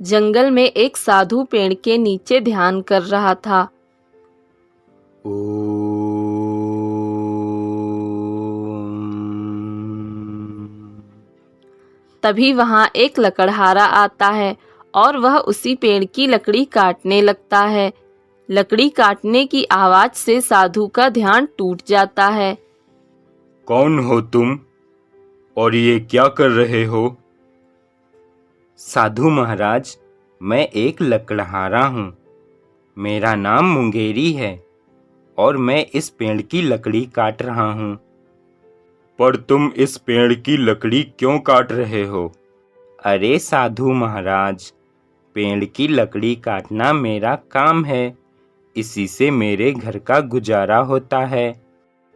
जंगल में एक साधु पेड़ के नीचे ध्यान कर रहा था। तभी वहां एक लकड़हारा आता है और वह उसी पेड़ की लकड़ी काटने लगता है। लकड़ी काटने की आवाज से साधु का ध्यान टूट जाता है। कौन हो तुम और ये क्या कर रहे हो? साधु महाराज, मैं एक लकड़हारा हूँ। मेरा नाम मुंगेरी है और मैं इस पेड़ की लकड़ी काट रहा हूँ। पर तुम इस पेड़ की लकड़ी क्यों काट रहे हो? अरे साधु महाराज, पेड़ की लकड़ी काटना मेरा काम है। इसी से मेरे घर का गुजारा होता है।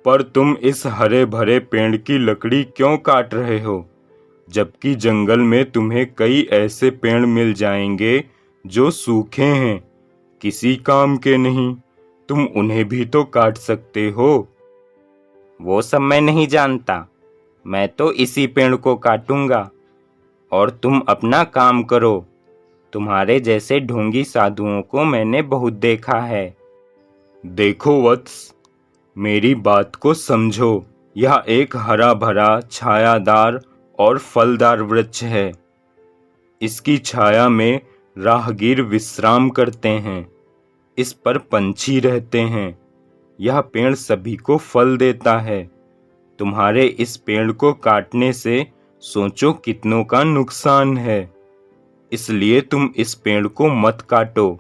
पर तुम इस हरे भरे पेड़ की लकड़ी क्यों काट रहे हो, जबकि जंगल में तुम्हें कई ऐसे पेड़ मिल जाएंगे जो सूखे हैं, किसी काम के नहीं। तुम उन्हें भी तो काट सकते हो। वो सब मैं नहीं जानता। मैं तो इसी पेड़ को काटूंगा और तुम अपना काम करो। तुम्हारे जैसे ढोंगी साधुओं को मैंने बहुत देखा है। देखो वत्स, मेरी बात को समझो। यह एक हरा भरा, छायादार और फलदार वृक्ष है। इसकी छाया में राहगीर विश्राम करते हैं। इस पर पंछी रहते हैं। यह पेड़ सभी को फल देता है। तुम्हारे इस पेड़ को काटने से सोचो कितनों का नुकसान है। इसलिए तुम इस पेड़ को मत काटो।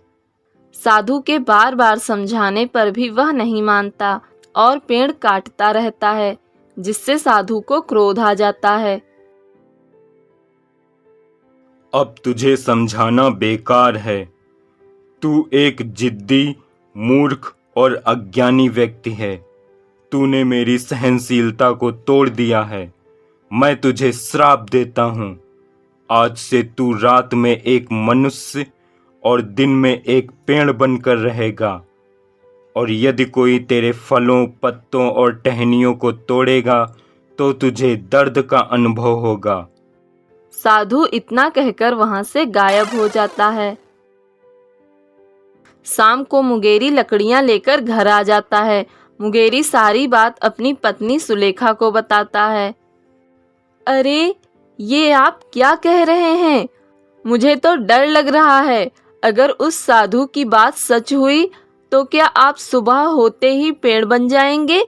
साधु के बार बार समझाने पर भी वह नहीं मानता और पेड़ काटता रहता है, जिससे साधु को क्रोध आ जाता है। अब तुझे समझाना बेकार है। तू एक जिद्दी, मूर्ख और अज्ञानी व्यक्ति है। तूने मेरी सहनशीलता को तोड़ दिया है। मैं तुझे श्राप देता हूँ। आज से तू रात में एक मनुष्य और दिन में एक पेड़ बनकर रहेगा। और यदि कोई तेरे फलों, पत्तों और टहनियों को तोड़ेगा तो तुझे दर्द का अनुभव होगा। साधु इतना कहकर वहां से गायब हो जाता है। शाम को मुंगेरी लकड़ियां लेकर घर आ जाता है। मुंगेरी सारी बात अपनी पत्नी सुलेखा को बताता है। अरे, ये आप क्या कह रहे हैं? मुझे तो डर लग रहा है। अगर उस साधु की बात सच हुई तो क्या आप सुबह होते ही पेड़ बन जाएंगे?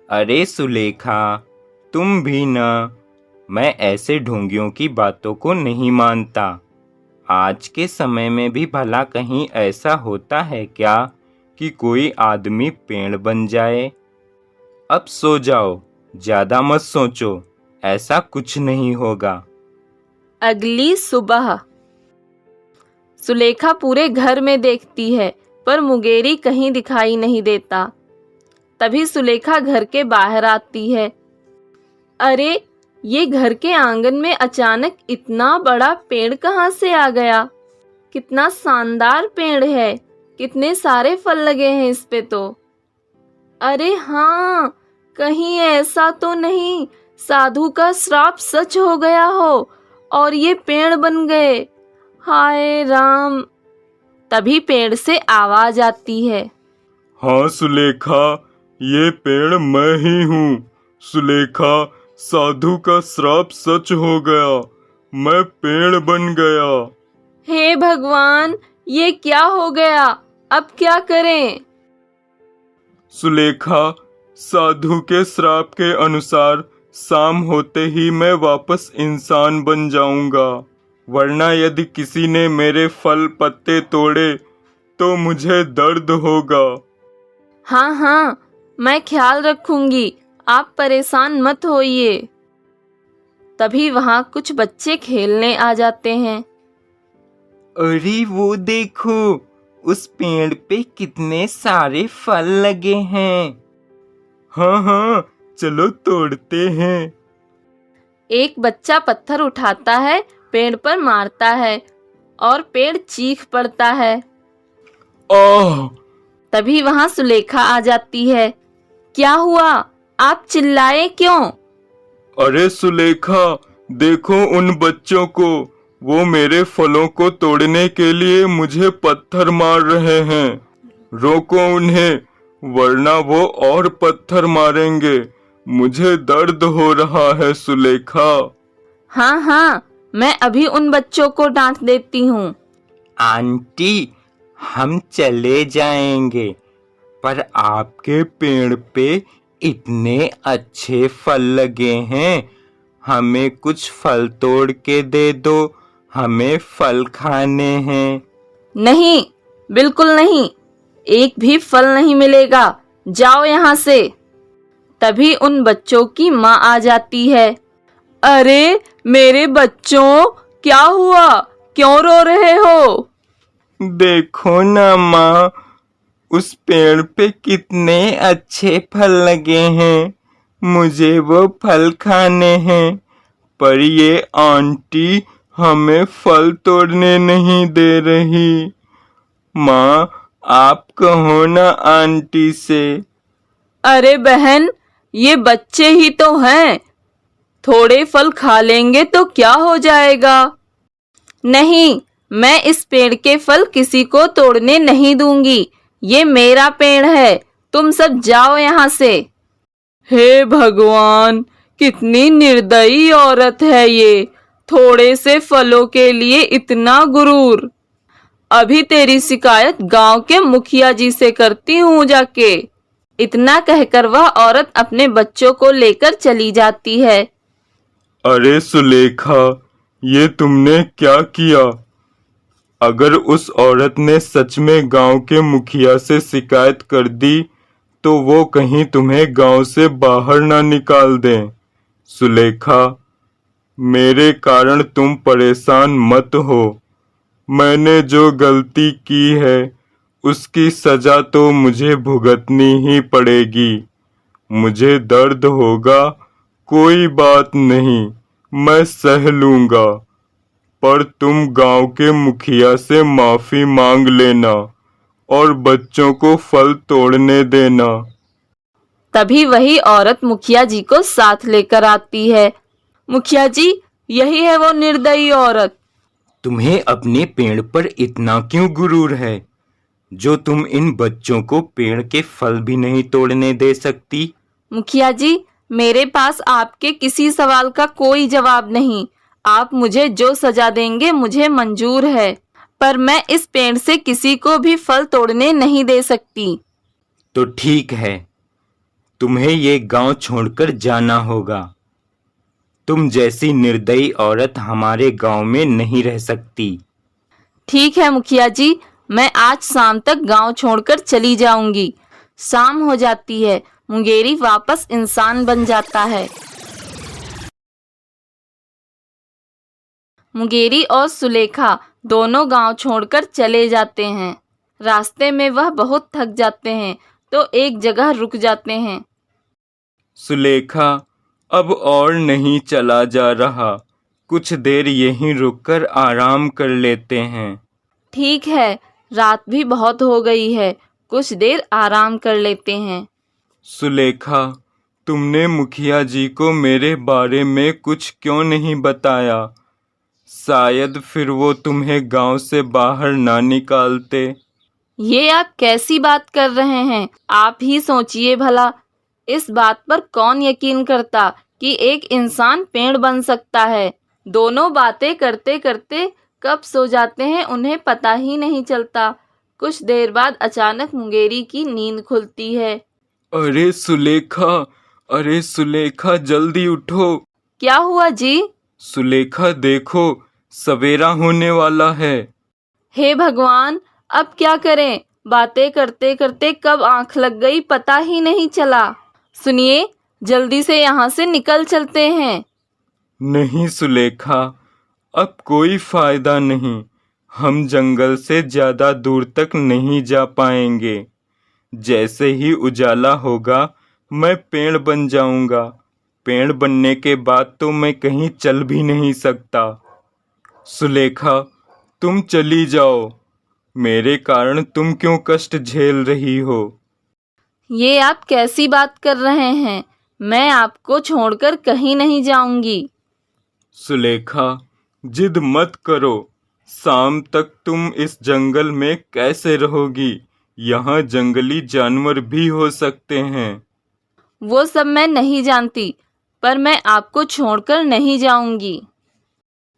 अरे सुलेखा, तुम भी ना। मैं ऐसे ढोंगियों की बातों को नहीं मानता। आज के समय में भी भला कहीं ऐसा होता है क्या कि कोई आदमी पेड़ बन जाए? अब सो जाओ, ज्यादा मत सोचो। ऐसा कुछ नहीं होगा। अगली सुबह सुलेखा पूरे घर में देखती है, पर मुंगेरी कहीं दिखाई नहीं देता। तभी सुलेखा घर के बाहर आती है। अरे, ये घर के आंगन में अचानक इतना बड़ा पेड़ कहाँ से आ गया? कितना शानदार पेड़ है। कितने सारे फल लगे हैं इस पे तो। अरे हाँ, कहीं ऐसा तो नहीं साधु का श्राप सच हो गया हो और ये पेड़ बन गए। हाय राम। तभी पेड़ से आवाज आती है। हाँ सुलेखा, ये पेड़ मैं ही हूँ। सुलेखा, साधु का श्राप सच हो गया। मैं पेड़ बन गया। हे भगवान, ये क्या हो गया? अब क्या करें? सुलेखा, साधु के श्राप के अनुसार शाम होते ही मैं वापस इंसान बन जाऊंगा। वरना यदि किसी ने मेरे फल पत्ते तोड़े तो मुझे दर्द होगा। हाँ हाँ, मैं ख्याल रखूंगी। आप परेशान मत होइए। तभी वहां कुछ बच्चे खेलने आ जाते हैं। अरे वो देखो, उस पेड़ पे कितने सारे फल लगे हैं। हाँ हाँ, चलो तोड़ते हैं। एक बच्चा पत्थर उठाता है, पेड़ पर मारता है और पेड़ चीख पड़ता है। आह! तभी वहां सुलेखा आ जाती है। क्या हुआ? आप चिल्लाए क्यों? अरे सुलेखा, देखो उन बच्चों को। वो मेरे फलों को तोड़ने के लिए मुझे पत्थर मार रहे हैं। रोको उन्हें, वरना वो और पत्थर मारेंगे। मुझे दर्द हो रहा है सुलेखा। हाँ हाँ, मैं अभी उन बच्चों को डांट देती हूँ। आंटी, हम चले जाएंगे, पर आपके पेड़ पे इतने अच्छे फल लगे हैं। हमें कुछ फल तोड़ के दे दो, हमें फल खाने हैं। नहीं, बिल्कुल नहीं, एक भी फल नहीं मिलेगा, जाओ यहाँ से। तभी उन बच्चों की माँ आ जाती है। अरे मेरे बच्चों, क्या हुआ, क्यों रो रहे हो? देखो ना माँ, उस पेड़ पे कितने अच्छे फल लगे हैं। मुझे वो फल खाने हैं, पर ये आंटी हमें फल तोड़ने नहीं दे रही। माँ, आप कहो ना आंटी से। अरे बहन, ये बच्चे ही तो हैं, थोड़े फल खा लेंगे तो क्या हो जाएगा। नहीं, मैं इस पेड़ के फल किसी को तोड़ने नहीं दूंगी। ये मेरा पेड़ है, तुम सब जाओ यहाँ से। हे भगवान, कितनी निर्दयी औरत है ये, थोड़े से फलों के लिए इतना गुरूर। अभी तेरी शिकायत गांव के मुखिया जी से करती हूँ जाके। इतना कहकर वह औरत अपने बच्चों को लेकर चली जाती है। अरे सुलेखा, ये तुमने क्या किया? अगर उस औरत ने सच में गांव के मुखिया से शिकायत कर दी तो वो कहीं तुम्हें गांव से बाहर ना निकाल दें। सुलेखा, मेरे कारण तुम परेशान मत हो। मैंने जो गलती की है उसकी सजा तो मुझे भुगतनी ही पड़ेगी। मुझे दर्द होगा, कोई बात नहीं, मैं सह लूंगा। पर तुम गांव के मुखिया से माफी मांग लेना और बच्चों को फल तोड़ने देना। तभी वही औरत मुखिया जी को साथ लेकर आती है। मुखिया जी, यही है वो निर्दयी औरत। तुम्हें अपने पेड़ पर इतना क्यों गुरूर है, जो तुम इन बच्चों को पेड़ के फल भी नहीं तोड़ने दे सकती? मुखिया जी, मेरे पास आपके किसी सवाल का कोई जवाब नहीं। आप मुझे जो सजा देंगे मुझे मंजूर है, पर मैं इस पेड़ से किसी को भी फल तोड़ने नहीं दे सकती। तो ठीक है, तुम्हें ये गांव छोड़कर जाना होगा। तुम जैसी निर्दयी औरत हमारे गांव में नहीं रह सकती। ठीक है मुखिया जी, मैं आज शाम तक गांव छोड़कर चली जाऊंगी। शाम हो जाती है, मुंगेरी वापस इंसान बन जाता है। मुंगेरी और सुलेखा दोनों गांव छोड़कर चले जाते हैं। रास्ते में वह बहुत थक जाते हैं तो एक जगह रुक जाते हैं। सुलेखा, अब और नहीं चला जा रहा। कुछ देर यहीं रुककर आराम कर लेते हैं। ठीक है, रात भी बहुत हो गई है, कुछ देर आराम कर लेते हैं। सुलेखा, तुमने मुखिया जी को मेरे बारे में कुछ क्यों नहीं बताया? शायद फिर वो तुम्हें गांव से बाहर ना निकालते। ये आप कैसी बात कर रहे हैं? आप ही सोचिए भला, इस बात पर कौन यकीन करता कि एक इंसान पेड़ बन सकता है। दोनों बातें करते करते कब सो जाते हैं उन्हें पता ही नहीं चलता। कुछ देर बाद अचानक मुंगेरी की नींद खुलती है। अरे सुलेखा, अरे सुलेखा, जल्दी उठो। क्या हुआ जी? सुलेखा देखो, सवेरा होने वाला है। हे भगवान, अब क्या करें? बातें करते करते कब आंख लग गई पता ही नहीं चला। सुनिए, जल्दी से यहाँ से निकल चलते हैं। नहीं सुलेखा, अब कोई फायदा नहीं। हम जंगल से ज्यादा दूर तक नहीं जा पाएंगे। जैसे ही उजाला होगा मैं पेड़ बन जाऊंगा। पेड़ बनने के बाद तो मैं कहीं चल भी नहीं सकता। सुलेखा, तुम चली जाओ। मेरे कारण तुम क्यों कष्ट झेल रही हो? ये आप कैसी बात कर रहे हैं? मैं आपको छोड़कर कहीं नहीं जाऊंगी। सुलेखा, जिद मत करो। शाम तक तुम इस जंगल में कैसे रहोगी? यहाँ जंगली जानवर भी हो सकते हैं। वो सब मैं नहीं जानती, पर मैं आपको छोड़कर नहीं जाऊंगी।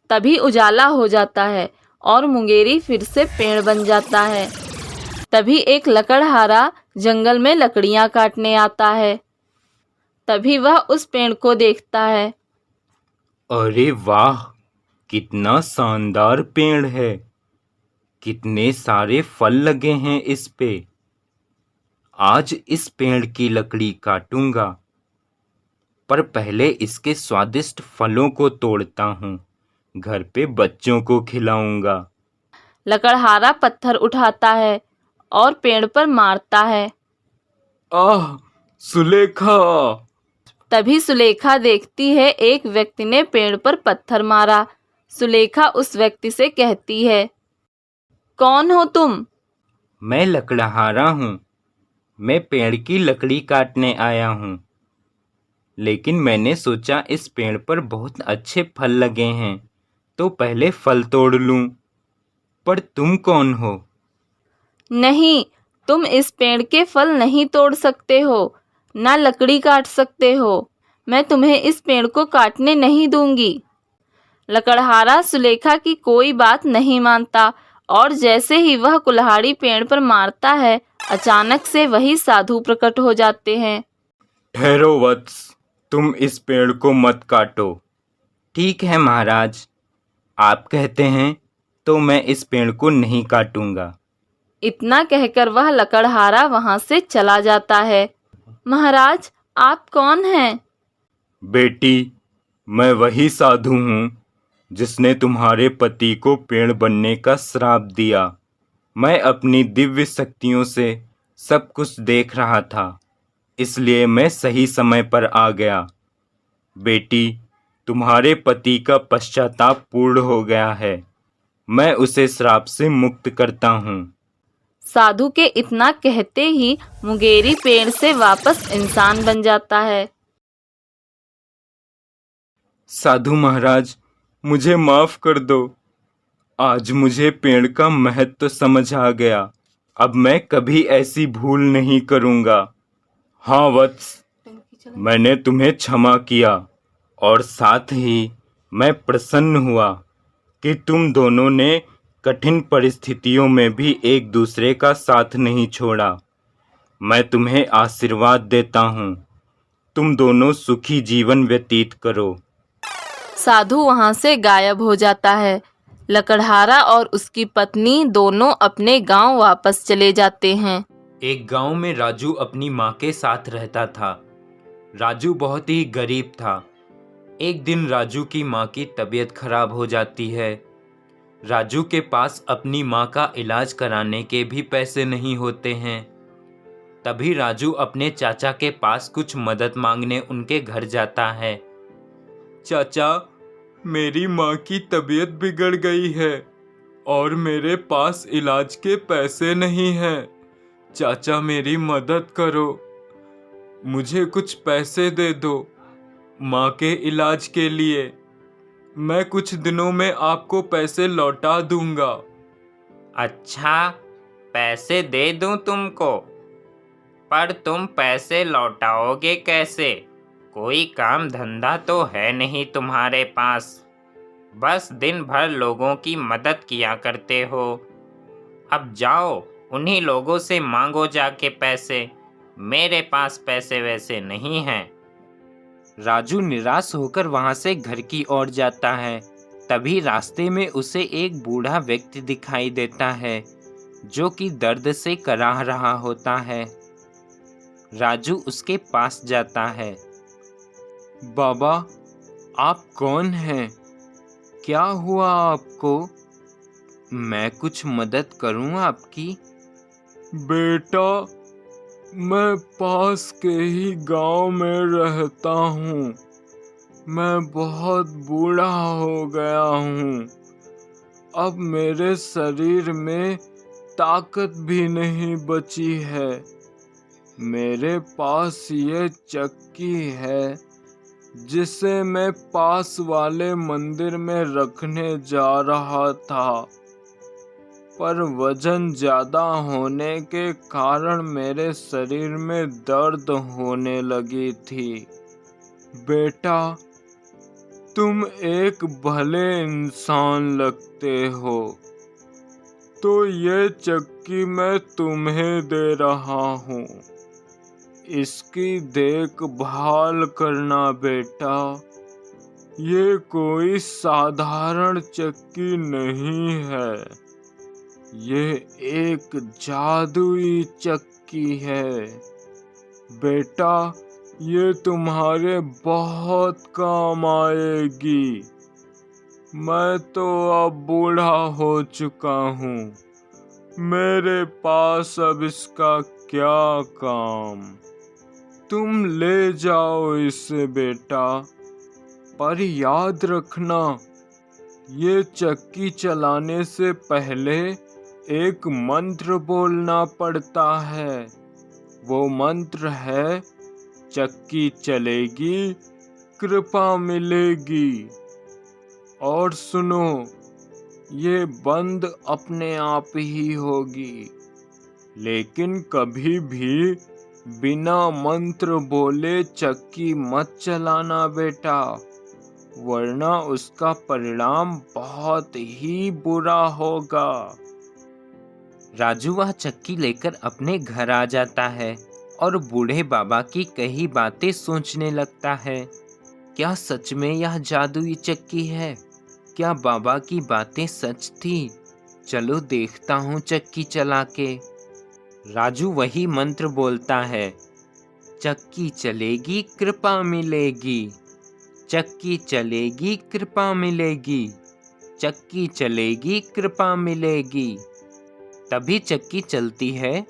तभी उजाला हो जाता है और मुंगेरी फिर से पेड़ बन जाता है। तभी एक लकड़हारा जंगल में लकड़ियां काटने आता है। तभी वह उस पेड़ को देखता है। अरे वाह, कितना शानदार पेड़ है। कितने सारे फल लगे हैं इस पे। आज इस पेड़ की लकड़ी काटूंगा, पर पहले इसके स्वादिष्ट फलों को तोड़ता हूँ। घर पे बच्चों को खिलाऊंगा। लकड़हारा पत्थर उठाता है और पेड़ पर मारता है। आह, सुलेखा! तभी सुलेखा देखती है एक व्यक्ति ने पेड़ पर पत्थर मारा। सुलेखा उस व्यक्ति से कहती है, कौन हो तुम? मैं लकड़हारा हूँ। मैं पेड़ की लकड़ी काटने आया हूँ, लेकिन मैंने सोचा इस पेड़ पर बहुत अच्छे फल लगे हैं, तो पहले फल तोड़ लूं। पर तुम कौन हो? नहीं, तुम इस पेड़ के फल नहीं तोड़ सकते हो, ना लकड़ी काट सकते हो। मैं तुम्हें इस पेड़ को काटने नहीं दूंगी। लकड़हारा सुलेखा की कोई बात नहीं मानता और जैसे ही वह कुल्हाड़ी पेड़ पर मारता है, अचानक से वही साधु प्रकट हो जाते हैं। ठहरो वत्स, तुम इस पेड़ को मत काटो। ठीक है महाराज, आप कहते हैं तो मैं इस पेड़ को नहीं काटूंगा। इतना कहकर वह लकड़हारा वहां से चला जाता है। महाराज, आप कौन हैं? बेटी, मैं वही साधु हूँ जिसने तुम्हारे पति को पेड़ बनने का श्राप दिया। मैं अपनी दिव्य शक्तियों से सब कुछ देख रहा था, इसलिए मैं सही समय पर आ गया। बेटी, तुम्हारे पति का पश्चाताप पूर्ण हो गया है। मैं उसे श्राप से मुक्त करता हूँ। साधु के इतना कहते ही मुंगेरी पेड़ से वापस इंसान बन जाता है। साधु महाराज, मुझे माफ कर दो। आज मुझे पेड़ का महत्व समझ आ गया। अब मैं कभी ऐसी भूल नहीं करूँगा। हाँ वत्स, मैंने तुम्हें क्षमा किया और साथ ही मैं प्रसन्न हुआ कि तुम दोनों ने कठिन परिस्थितियों में भी एक दूसरे का साथ नहीं छोड़ा। मैं तुम्हें आशीर्वाद देता हूँ। तुम दोनों सुखी जीवन व्यतीत करो। साधु वहां से गायब हो जाता है। लकड़हारा और उसकी पत्नी दोनों अपने गांव वापस चले जाते हैं। एक गांव में राजू अपनी माँ के साथ रहता था। राजू बहुत ही गरीब था। एक दिन राजू की माँ की तबीयत खराब हो जाती है। राजू के पास अपनी माँ का इलाज कराने के भी पैसे नहीं होते हैं। तभी राजू अपने चाचा के पास कुछ मदद मांगने उनके घर जाता है। चाचा, मेरी माँ की तबीयत बिगड़ गई है और मेरे पास इलाज के पैसे नहीं हैं। चाचा, मेरी मदद करो। मुझे कुछ पैसे दे दो माँ के इलाज के लिए। मैं कुछ दिनों में आपको पैसे लौटा दूंगा। अच्छा, पैसे दे दूं तुमको, पर तुम पैसे लौटाओगे कैसे? कोई काम धंधा तो है नहीं तुम्हारे पास, बस दिन भर लोगों की मदद किया करते हो। अब जाओ, उन्हीं लोगों से मांगो जाके पैसे। मेरे पास पैसे वैसे नहीं हैं। राजू निराश होकर वहां से घर की ओर जाता है। तभी रास्ते में उसे एक बूढ़ा व्यक्ति दिखाई देता है जो कि दर्द से कराह रहा होता है। राजू उसके पास जाता है। बाबा, आप कौन हैं? क्या हुआ आपको? मैं कुछ मदद करूं आपकी? बेटा, मैं पास के ही गांव में रहता हूँ। मैं बहुत बूढ़ा हो गया हूँ। अब मेरे शरीर में ताकत भी नहीं बची है। मेरे पास ये चक्की है। जिसे मैं पास वाले मंदिर में रखने जा रहा था, पर वजन ज्यादा होने के कारण मेरे शरीर में दर्द होने लगी थी। बेटा, तुम एक भले इंसान लगते हो, तो ये चक्की मैं तुम्हें दे रहा हूँ। इसकी देखभाल करना बेटा। ये कोई साधारण चक्की नहीं है, ये एक जादुई चक्की है। बेटा, ये तुम्हारे बहुत काम आएगी। मैं तो अब बूढ़ा हो चुका हूँ, मेरे पास अब इसका क्या काम। तुम ले जाओ इसे बेटा, पर याद रखना, ये चक्की चलाने से पहले एक मंत्र बोलना पड़ता है। वो मंत्र है, चक्की चलेगी, कृपा मिलेगी। और सुनो, ये बंद अपने आप ही होगी, लेकिन कभी भी बिना मंत्र बोले चक्की मत चलाना बेटा, वरना उसका परिणाम बहुत ही बुरा होगा। राजू वह चक्की लेकर अपने घर आ जाता है और बूढ़े बाबा की कई बातें सोचने लगता है। क्या सच में यह जादुई चक्की है? क्या बाबा की बातें सच थी? चलो देखता हूँ चक्की चला के। राजू वही मंत्र बोलता है, चक्की चलेगी कृपा मिलेगी, चक्की चलेगी कृपा मिलेगी, चक्की चलेगी कृपा मिलेगी। तभी चक्की चलती है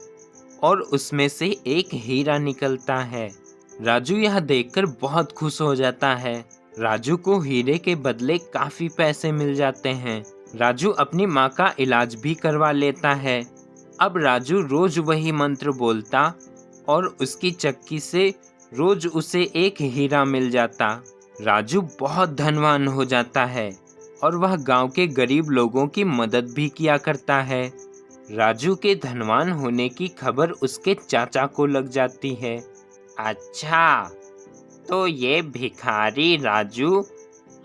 और उसमें से एक हीरा निकलता है। राजू यह देखकर बहुत खुश हो जाता है। राजू को हीरे के बदले काफी पैसे मिल जाते हैं। राजू अपनी माँ का इलाज भी करवा लेता है। अब राजू रोज वही मंत्र बोलता और उसकी चक्की से रोज उसे एक हीरा मिल जाता। राजू बहुत धनवान हो जाता है और वह गांव के गरीब लोगों की मदद भी किया करता है। राजू के धनवान होने की खबर उसके चाचा को लग जाती है। अच्छा, तो ये भिखारी राजू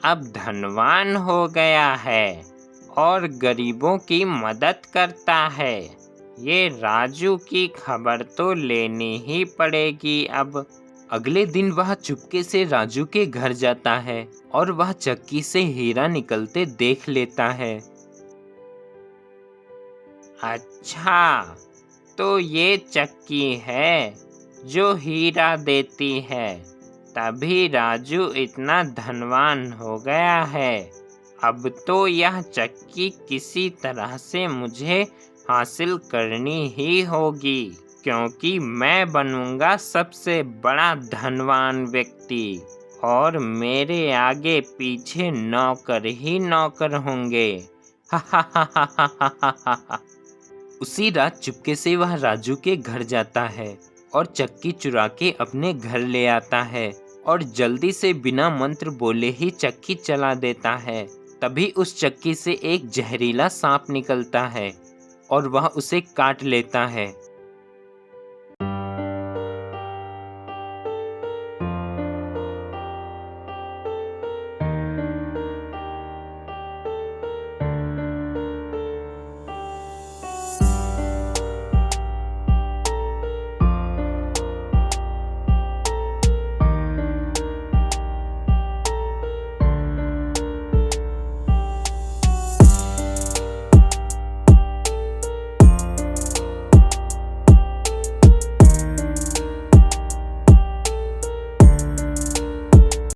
अब धनवान हो गया है और गरीबों की मदद करता है। ये राजू की खबर तो लेनी ही पड़ेगी अब। अगले दिन वह चुपके से राजू के घर जाता है और वह चक्की से हीरा निकलते देख लेता है। अच्छा, तो ये चक्की है जो हीरा देती है, तभी राजू इतना धनवान हो गया है। अब तो यह चक्की किसी तरह से मुझे हासिल करनी ही होगी, क्योंकि मैं बनूंगा सबसे बड़ा धनवान व्यक्ति और मेरे आगे पीछे नौकर ही नौकर होंगे। उसी रात चुपके से वह राजू के घर जाता है और चक्की चुरा के अपने घर ले आता है और जल्दी से बिना मंत्र बोले ही चक्की चला देता है। तभी उस चक्की से एक जहरीला सांप निकलता है और वह उसे काट लेता है।